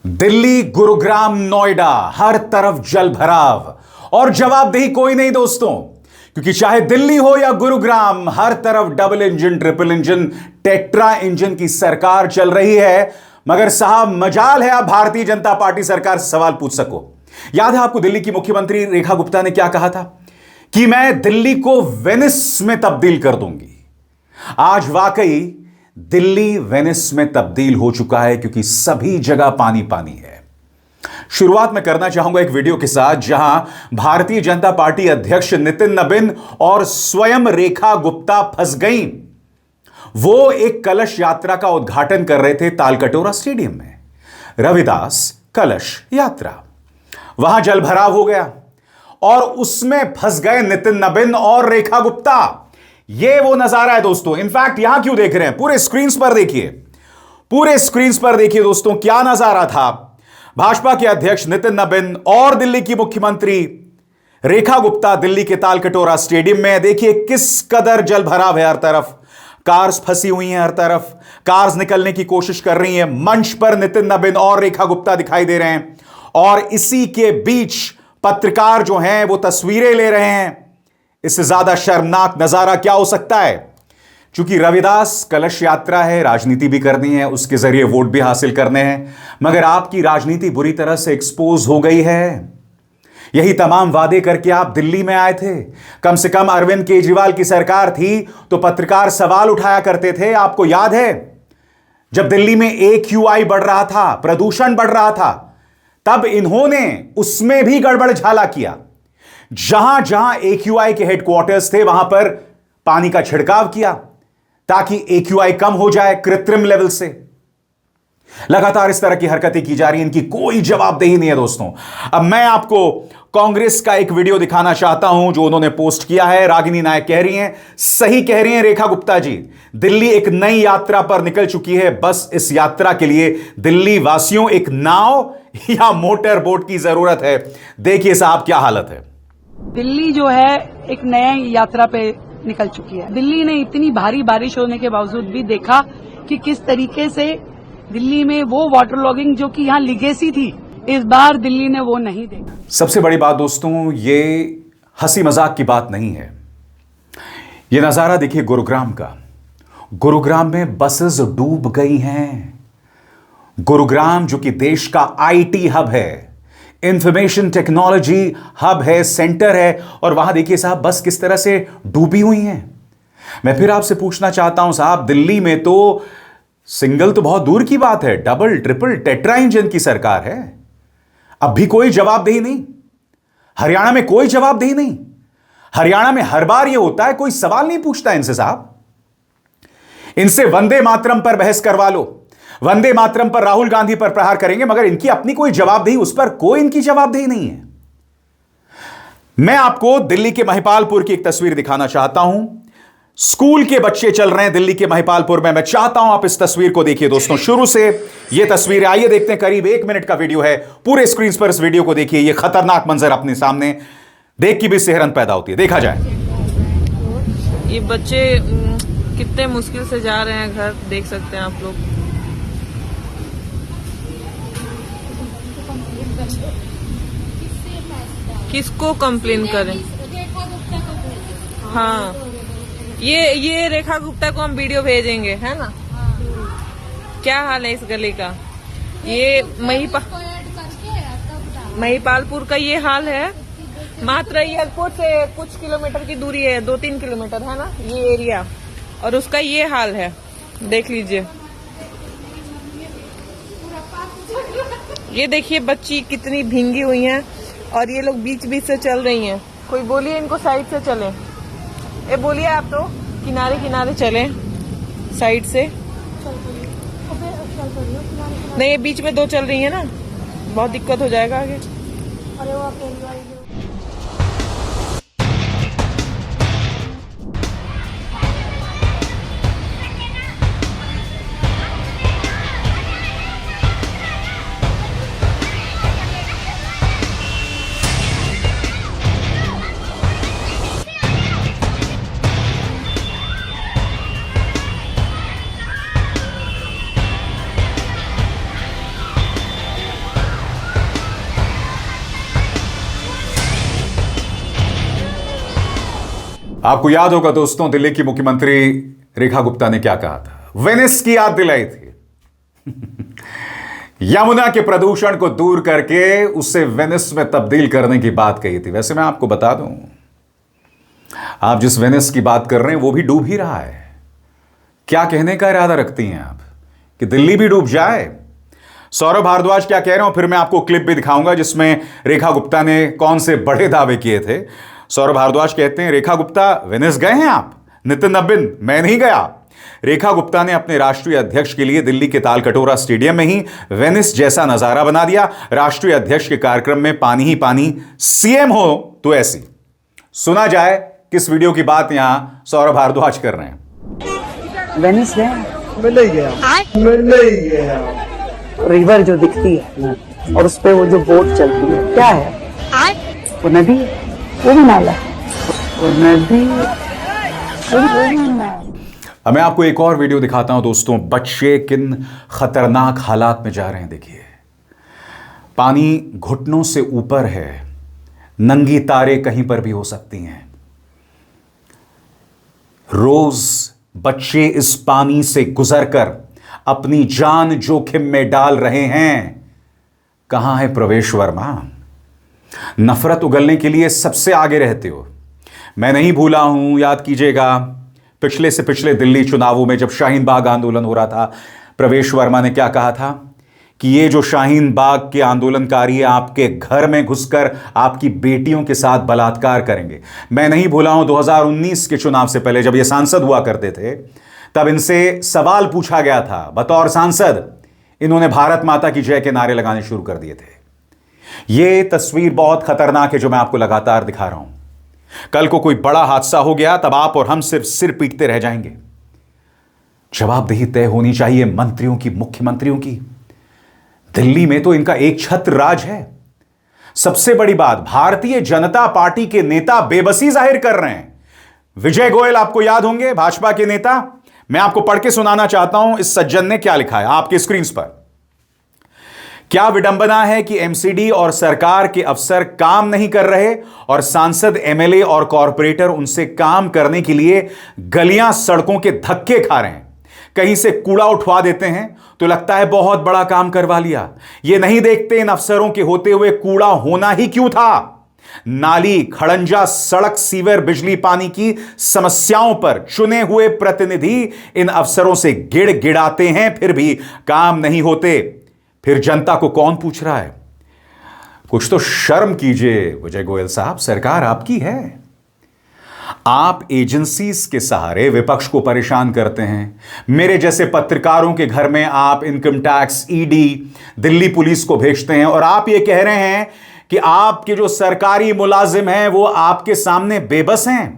दिल्ली, गुरुग्राम, नोएडा, हर तरफ जल भराव और जवाबदेही कोई नहीं दोस्तों, क्योंकि चाहे दिल्ली हो या गुरुग्राम, हर तरफ double engine, triple engine, tetra engine की सरकार चल रही है। मगर साहब, मजाल है आप भारतीय जनता पार्टी सरकार से सवाल पूछ सको। याद है आपको दिल्ली की मुख्यमंत्री रेखा गुप्ता ने क्या कहा था कि मैं दिल्ली को वेनिस में तब्दील कर दूंगी। आज वाकई दिल्ली वेनिस में तब्दील हो चुका है, क्योंकि सभी जगह पानी पानी है। शुरुआत में करना चाहूंगा एक वीडियो के साथ, जहां भारतीय जनता पार्टी अध्यक्ष नितिन नबीन और स्वयं रेखा गुप्ता फंस गईं। वो एक कलश यात्रा का उद्घाटन कर रहे थे तालकटोरा स्टेडियम में। रविदास कलश यात्रा, वहां जलभराव हो गया और उसमें फंस गए नितिन नबीन और रेखा गुप्ता। ये वो नजारा है दोस्तों। इनफैक्ट यहां क्यों देख रहे हैं, पूरे स्क्रीन पर देखिए, पूरे स्क्रीन पर देखिए दोस्तों, क्या नजारा था। भाजपा के अध्यक्ष नितिन नबीन और दिल्ली की मुख्यमंत्री रेखा गुप्ता दिल्ली के तालकटोरा स्टेडियम में। देखिए किस कदर जल भराव है, हर तरफ कार्स फंसी हुई हैं, हर तरफ कार्स निकलने की कोशिश कर रही हैं। मंच पर नितिन नबीन और रेखा गुप्ता दिखाई दे रहे हैं और इसी के बीच पत्रकार जो हैं वो तस्वीरें ले रहे हैं। इससे ज्यादा शर्मनाक नजारा क्या हो सकता है। चूंकि रविदास कलश यात्रा है, राजनीति भी करनी है, उसके जरिए वोट भी हासिल करने हैं, मगर आपकी राजनीति बुरी तरह से एक्सपोज हो गई है। यही तमाम वादे करके आप दिल्ली में आए थे। कम से कम अरविंद केजरीवाल की सरकार थी तो पत्रकार सवाल उठाया करते थे, आपको याद है? जब दिल्ली में AQI बढ़ रहा था, प्रदूषण बढ़ रहा था, तब इन्होंने उसमें भी गड़बड़ झाला किया। जहां जहां AQI के हेडक्वार्टर्स थे, वहां पर पानी का छिड़काव किया ताकि AQI कम हो जाए कृत्रिम लेवल से। लगातार इस तरह की हरकतें की जा रही हैं, इनकी कोई जवाबदेही नहीं है दोस्तों। अब मैं आपको कांग्रेस का एक वीडियो दिखाना चाहता हूं जो उन्होंने पोस्ट किया है। रागिनी नायक कह रही हैं, सही कह रही हैं रेखा गुप्ता जी, दिल्ली एक नई यात्रा पर निकल चुकी है। बस इस यात्रा के लिए दिल्ली वासियों एक नाव या मोटर बोट की जरूरत है। देखिए साहब क्या हालत है। दिल्ली जो है एक नए यात्रा पे निकल चुकी है। दिल्ली ने इतनी भारी बारिश होने के बावजूद भी देखा कि किस तरीके से दिल्ली में वो वाटर लॉगिंग जो कि यहाँ लिगेसी थी, इस बार दिल्ली ने वो नहीं देखा। सबसे बड़ी बात दोस्तों, ये हंसी मजाक की बात नहीं है। ये नजारा देखिए गुरुग्राम का। गुरुग्राम में बसेस डूब गई हैं। गुरुग्राम जो कि देश का IT हब है, इंफॉर्मेशन टेक्नोलॉजी हब है, सेंटर है, और वहां देखिए साहब बस किस तरह से डूबी हुई हैं। मैं फिर आपसे पूछना चाहता हूं साहब, दिल्ली में तो सिंगल तो बहुत दूर की बात है, डबल ट्रिपल टेट्रा इंजन की सरकार है। अब भी कोई जवाबदेही नहीं। हरियाणा में कोई जवाबदेही नहीं। हरियाणा में हर बार यह होता है, कोई सवाल नहीं पूछता इनसे साहब। इनसे वंदे मातरम पर बहस करवा लो, वंदे मातरम पर राहुल गांधी पर प्रहार करेंगे, मगर इनकी अपनी कोई जवाबदेही, उस पर कोई इनकी जवाबदेही नहीं है। मैं आपको दिल्ली के महिपालपुर की एक तस्वीर दिखाना चाहता हूं। स्कूल के बच्चे चल रहे हैं दिल्ली के महिपालपुर में। मैं चाहता हूं आप इस तस्वीर को देखिए दोस्तों, शुरू से यह तस्वीर आइए देखते हैं। करीब 1 मिनट का वीडियो है, पूरे स्क्रीन पर इस वीडियो को देखिए। यह खतरनाक मंजर अपने सामने देख के भी सेहरन पैदा होती है। देखा जाए, ये बच्चे कितने मुश्किल से जा रहे हैं घर, देख सकते हैं आप लोग। किसको कंप्लेन करें? हाँ, ये रेखा गुप्ता को हम वीडियो भेजेंगे, है ना? क्या हाल है इस गली का। ये महिपालपुर का ये हाल है। मात्र एयरपोर्ट से कुछ किलोमीटर की दूरी है, 2-3 किलोमीटर है ना ये एरिया, और उसका ये हाल है, देख लीजिए। ये देखिए बच्ची कितनी भींगी हुई हैं और ये लोग बीच बीच से चल रही हैं। कोई बोलिए इनको साइड से चलें। ये बोलिए आप तो किनारे किनारे चलें, साइड से नहीं। ये बीच में 2 चल रही है ना, बहुत दिक्कत हो जाएगा आगे। अरे वो आपको याद होगा दोस्तों, दिल्ली की मुख्यमंत्री रेखा गुप्ता ने क्या कहा था? वेनिस की याद दिलाई थी। यमुना के प्रदूषण को दूर करके उसे वेनिस में तब्दील करने की बात कही थी। वैसे मैं आपको बता दूं, आप जिस वेनिस की बात कर रहे हैं वो भी डूब ही रहा है। क्या कहने का इरादा रखती हैं आप कि दिल्ली भी डूब जाए? सौरभ भारद्वाज क्या कह रहे हो, फिर मैं आपको क्लिप भी दिखाऊंगा जिसमें रेखा गुप्ता ने कौन से बड़े दावे किए थे। सौरभ भारद्वाज कहते हैं, रेखा गुप्ता वेनिस गए हैं आप? नितिन नबिन, मैं नहीं गया। रेखा गुप्ता ने अपने राष्ट्रीय अध्यक्ष के लिए दिल्ली के तालकटोरा स्टेडियम में ही वेनिस जैसा नजारा बना दिया। राष्ट्रीय अध्यक्ष के कार्यक्रम में पानी ही पानी, सीएम हो तो ऐसी। सुना जाए किस वीडियो की बात यहां सौरभ भारद्वाज कर रहे हैं। वेनिस गए? मैं नहीं गया। रिवर जो दिखती है और उस पे वो जो बोट चलती है, क्या है वो? नदी है, वो भी नाला है, वो नदी, वो भी नाला है। अब मैं आपको एक और वीडियो दिखाता हूं दोस्तों। बच्चे किन खतरनाक हालात में जा रहे हैं, देखिए। पानी घुटनों से ऊपर है, नंगी तारे कहीं पर भी हो सकती हैं। रोज बच्चे इस पानी से गुजरकर अपनी जान जोखिम में डाल रहे हैं। कहां है प्रवेश वर्मा? नफरत उगलने के लिए सबसे आगे रहते हो। मैं नहीं भूला हूं, याद कीजिएगा, पिछले से पिछले दिल्ली चुनावों में जब शाहीन बाग आंदोलन हो रहा था, प्रवेश वर्मा ने क्या कहा था कि ये जो शाहीन बाग के आंदोलनकारी आपके घर में घुसकर आपकी बेटियों के साथ बलात्कार करेंगे। मैं नहीं भूला हूं 2019 के चुनाव से पहले जब ये सांसद हुआ करते थे, तब इनसे सवाल पूछा गया था। बतौर सांसद इन्होंने भारत माता की जय के नारे लगाने शुरू कर दिए थे। यह तस्वीर बहुत खतरनाक है जो मैं आपको लगातार दिखा रहा हूं। कल को कोई बड़ा हादसा हो गया, तब आप और हम सिर्फ सिर पीटते रह जाएंगे। जवाबदेही तय होनी चाहिए मंत्रियों की, मुख्यमंत्रियों की। दिल्ली में तो इनका एक छत्र राज है। सबसे बड़ी बात, भारतीय जनता पार्टी के नेता बेबसी जाहिर कर रहे हैं। विजय गोयल आपको याद होंगे, भाजपा के नेता। मैं आपको पढ़ के सुनाना चाहता हूं इस सज्जन ने क्या लिखा है आपके स्क्रीन पर। क्या विडंबना है कि एमसीडी और सरकार के अफसर काम नहीं कर रहे और सांसद, एमएलए और कॉरपोरेटर उनसे काम करने के लिए गलियां, सड़कों के धक्के खा रहे हैं। कहीं से कूड़ा उठवा देते हैं तो लगता है बहुत बड़ा काम करवा लिया। ये नहीं देखते इन अफसरों के होते हुए कूड़ा होना ही क्यों था। नाली, खड़ंजा, सड़क, सीवर, बिजली, पानी की समस्याओं पर चुने हुए प्रतिनिधि इन अफसरों से गिड़गिड़ाते हैं, फिर भी काम नहीं होते। फिर जनता को कौन पूछ रहा है? कुछ तो शर्म कीजिए विजय गोयल साहब, सरकार आपकी है। आप एजेंसीज के सहारे विपक्ष को परेशान करते हैं। मेरे जैसे पत्रकारों के घर में आप income tax, ED, Delhi police को भेजते हैं और आप ये कह रहे हैं कि आपके जो सरकारी मुलाजिम हैं वो आपके सामने बेबस हैं।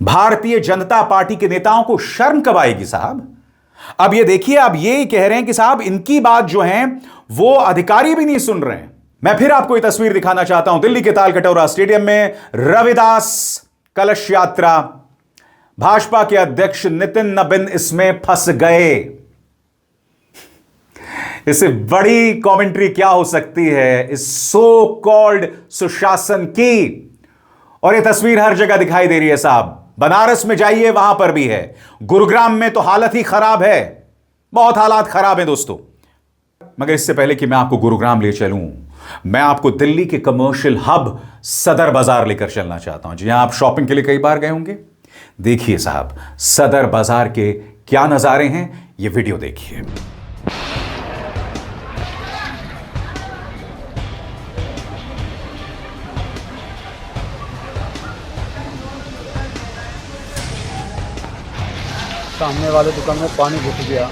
भारतीय जनता पार्टी के नेताओं को शर्म कब आएगी साहब? अब ये देखिए, आप ये कह रहे हैं कि साहब इनकी बात जो है वो अधिकारी भी नहीं सुन रहे हैं। मैं फिर आपको ये तस्वीर दिखाना चाहता हूं। दिल्ली के तालकटोरा स्टेडियम में रविदास कलश यात्रा, भाजपा के अध्यक्ष नितिन नबिन इसमें फंस गए। इससे बड़ी कमेंट्री क्या हो सकती है इस सो कॉल्ड सुशासन की? और ये तस्वीर हर जगह दिखाई दे रही है साहब। बनारस में जाइए, वहां पर भी है। गुरुग्राम में तो हालत ही खराब है, बहुत हालात खराब है दोस्तों। मगर इससे पहले कि मैं आपको गुरुग्राम ले चलूं, मैं आपको दिल्ली के कमर्शियल हब सदर बाजार लेकर चलना चाहता हूं। जी हां, आप शॉपिंग के लिए कई बार गए होंगे। देखिए साहब, सदर बाजार के क्या नजारे हैं, ये वीडियो देखिए। सामने वाले दुकान में पानी घुस गया।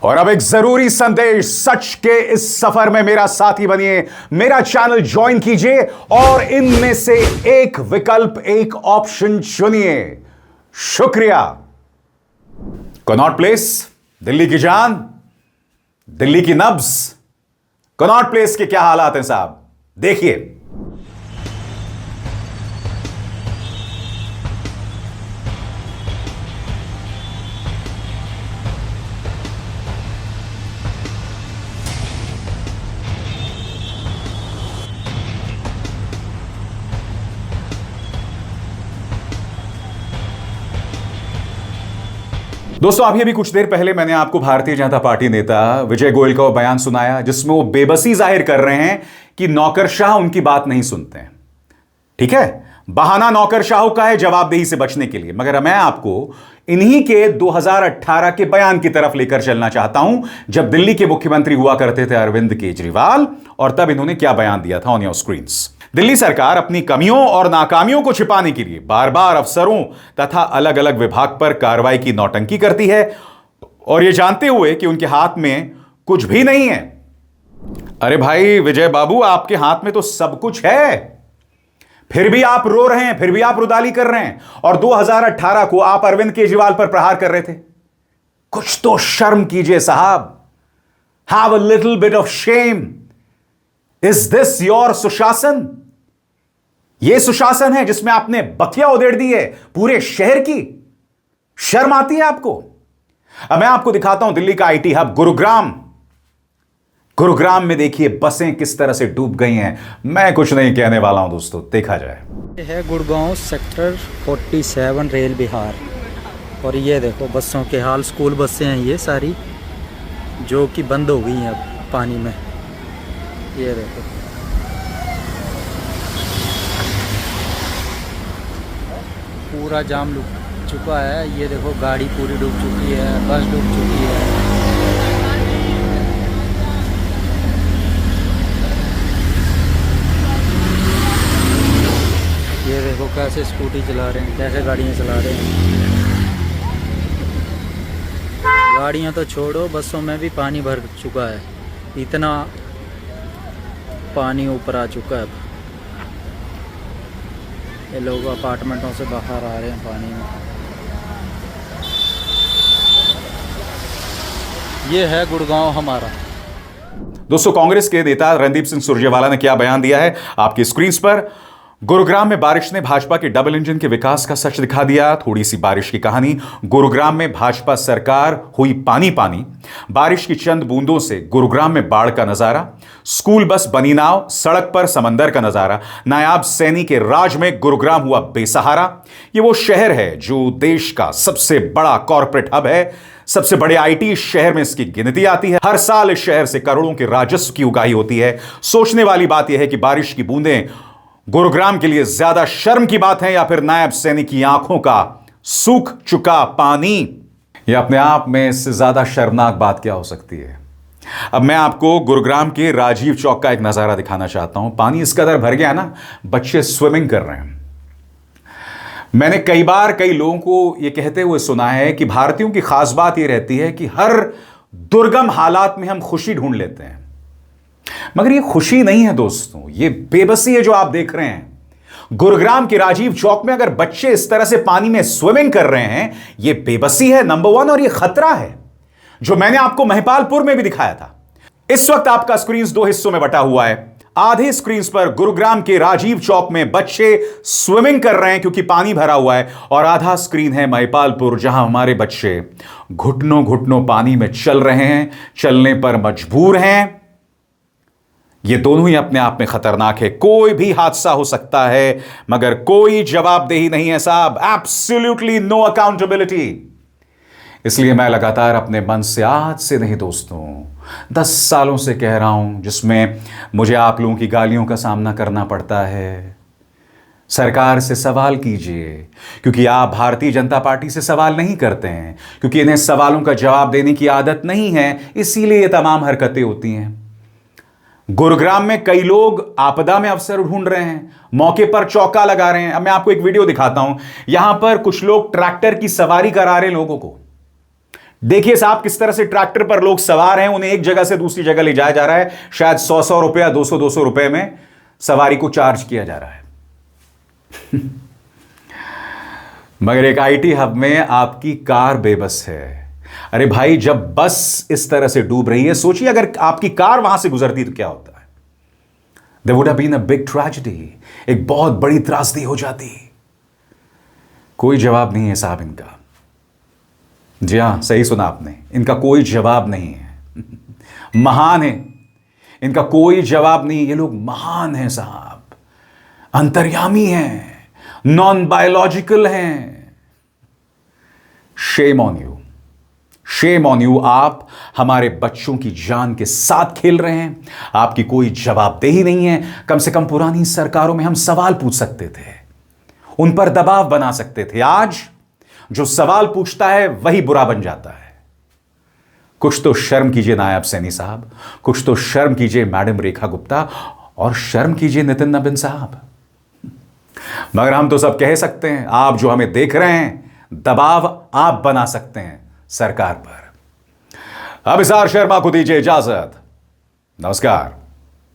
और अब एक जरूरी संदेश, सच के इस सफर में मेरा साथी बनिए, मेरा चैनल ज्वाइन कीजिए और इनमें से एक विकल्प, एक ऑप्शन चुनिए। शुक्रिया। कनॉट प्लेस, दिल्ली की जान, दिल्ली की नब्ज। कनॉट प्लेस के क्या हालात हैं साहब, देखिए। दोस्तों अभी कुछ देर पहले मैंने आपको भारतीय जनता पार्टी नेता विजय गोयल का वो बयान सुनाया जिसमें वो बेबसी जाहिर कर रहे हैं कि नौकरशाह उनकी बात नहीं सुनते हैं। ठीक है, बहाना नौकरशाहों का है जवाबदेही से बचने के लिए, मगर मैं आपको इन्हीं के 2018 के बयान की तरफ लेकर चलना चाहता हूं जब दिल्ली के मुख्यमंत्री हुआ करते थे अरविंद केजरीवाल, और तब इन्होंने क्या बयान दिया था ऑन योर स्क्रीन्स। दिल्ली सरकार अपनी कमियों और नाकामियों को छिपाने के लिए बार बार अफसरों तथा अलग अलग विभाग पर कार्रवाई की नौटंकी करती है, और यह जानते हुए कि उनके हाथ में कुछ भी नहीं है। अरे भाई विजय बाबू, आपके हाथ में तो सब कुछ है, फिर भी आप रो रहे हैं, फिर भी आप रुदाली कर रहे हैं। और 2018 को आप अरविंद केजरीवाल पर प्रहार कर रहे थे। कुछ तो शर्म कीजिए साहब, have a little bit of shame. Is this your सुशासन? यह सुशासन है जिसमें आपने बतिया उधेड़ दी है पूरे शहर की? शर्म आती है आपको? अब मैं आपको दिखाता हूं दिल्ली का आईटी हब गुरुग्राम। गुरुग्राम में देखिए बसें किस तरह से डूब गई हैं। मैं कुछ नहीं कहने वाला हूं दोस्तों, देखा जाए। ये है गुड़गांव सेक्टर 47 रेल बिहार, और ये देखो बसों के हाल। स्कूल बसें हैं ये सारी, जो कि बंद हो गई हैं अब पानी में। ये देखो, पूरा जाम डूब चुका है। ये देखो गाड़ी पूरी डूब चुकी है, बस डूब चुकी है। ये देखो कैसे स्कूटी चला रहे हैं, कैसे गाड़ियाँ चला रहे हैं। गाड़ियाँ तो छोड़ो, बसों में भी पानी भर चुका है। इतना पानी ऊपर आ चुका है। ये लोग अपार्टमेंटों से बाहर आ रहे हैं पानी में। ये है गुड़गांव हमारा। दोस्तों कांग्रेस के नेता रणदीप सिंह सुरजेवाला ने क्या बयान दिया है आपकी स्क्रीन पर। गुरुग्राम में बारिश ने भाजपा के डबल इंजन के विकास का सच दिखा दिया। थोड़ी सी बारिश की कहानी। गुरुग्राम में भाजपा सरकार हुई पानी पानी। बारिश की चंद बूंदों से गुरुग्राम में बाढ़ का नजारा, स्कूल बस बनी नाव, सड़क पर समंदर का नजारा। नायाब सैनी के राज में गुरुग्राम हुआ बेसहारा। ये वो शहर है जो देश का सबसे बड़ा कॉरपोरेट हब है। सबसे बड़े आईटी शहर में इसकी गिनती आती है। हर साल इस शहर से करोड़ों के राजस्व की उगाही होती है। सोचने वाली बात यह है कि बारिश की बूंदें गुरुग्राम के लिए ज्यादा शर्म की बात है या फिर नायब सैनिक की आंखों का सूख चुका पानी। यह अपने आप में इससे ज्यादा शर्मनाक बात क्या हो सकती है। अब मैं आपको गुरुग्राम के राजीव चौक का एक नजारा दिखाना चाहता हूं। पानी इस कदर भर गया ना, बच्चे स्विमिंग कर रहे हैं। मैंने कई बार कई लोगों को यह कहते हुए सुना है कि भारतीयों की खास बात यह रहती है कि हर दुर्गम हालात में हम खुशी ढूंढ लेते हैं, मगर ये खुशी नहीं है दोस्तों, ये बेबसी है जो आप देख रहे हैं। गुरुग्राम के राजीव चौक में अगर बच्चे इस तरह से पानी में स्विमिंग कर रहे हैं, ये बेबसी है नंबर 1, और ये खतरा है जो मैंने आपको महिपालपुर में भी दिखाया था। इस वक्त आपका स्क्रीन 2 हिस्सों में बटा हुआ है। आधे स्क्रीन पर गुरुग्राम के राजीव चौक में बच्चे स्विमिंग कर रहे हैं क्योंकि पानी भरा हुआ है, और आधा स्क्रीन है महिपालपुर जहां हमारे बच्चे घुटनों घुटनों पानी में चल रहे हैं, चलने पर मजबूर हैं। ये दोनों ही अपने आप में खतरनाक है। कोई भी हादसा हो सकता है मगर कोई जवाबदेही नहीं है साहब। Absolutely no accountability. इसलिए मैं लगातार अपने मन से, आज से नहीं दोस्तों 10 सालों से कह रहा हूं, जिसमें मुझे आप लोगों की गालियों का सामना करना पड़ता है। सरकार से सवाल कीजिए, क्योंकि आप भारतीय जनता पार्टी से सवाल नहीं करते हैं, क्योंकि इन्हें सवालों का जवाब देने की आदत नहीं है, इसीलिए ये तमाम हरकतें होती हैं। गुरुग्राम में कई लोग आपदा में अवसर ढूंढ रहे हैं, मौके पर चौका लगा रहे हैं। अब मैं आपको एक वीडियो दिखाता हूं। यहां पर कुछ लोग ट्रैक्टर की सवारी करा रहे हैं लोगों को। देखिए साहब किस तरह से ट्रैक्टर पर लोग सवार हैं, उन्हें एक जगह से दूसरी जगह ले जाया जा रहा है। शायद 100 रुपया 200 रुपए में सवारी को चार्ज किया जा रहा है। मगर एक आईटी हब में आपकी कार बेबस है। अरे भाई, जब बस इस तरह से डूब रही है, सोचिए अगर आपकी कार वहां से गुजरती तो क्या होता है। There would have been a big tragedy। एक बहुत बड़ी त्रासदी हो जाती। कोई जवाब नहीं है साहब इनका। जी हां, सही सुना आपने, इनका कोई जवाब नहीं है। महान है, इनका कोई जवाब नहीं। ये लोग महान हैं साहब, अंतर्यामी हैं, नॉन बायोलॉजिकल हैं। Shame on you. Shame on you, आप हमारे बच्चों की जान के साथ खेल रहे हैं। आपकी कोई जवाबदेही नहीं है। कम से कम पुरानी सरकारों में हम सवाल पूछ सकते थे, उन पर दबाव बना सकते थे। आज जो सवाल पूछता है वही बुरा बन जाता है। कुछ तो शर्म कीजिए नायब सैनी साहब, कुछ तो शर्म कीजिए मैडम रेखा गुप्ता, और शर्म कीजिए नितिन नबीन साहब। मगर हम तो सब कह सकते हैं, आप जो हमें देख रहे हैं, दबाव आप बना सकते हैं सरकार पर। अभिसार शर्मा को दीजिए इजाजत। नमस्कार।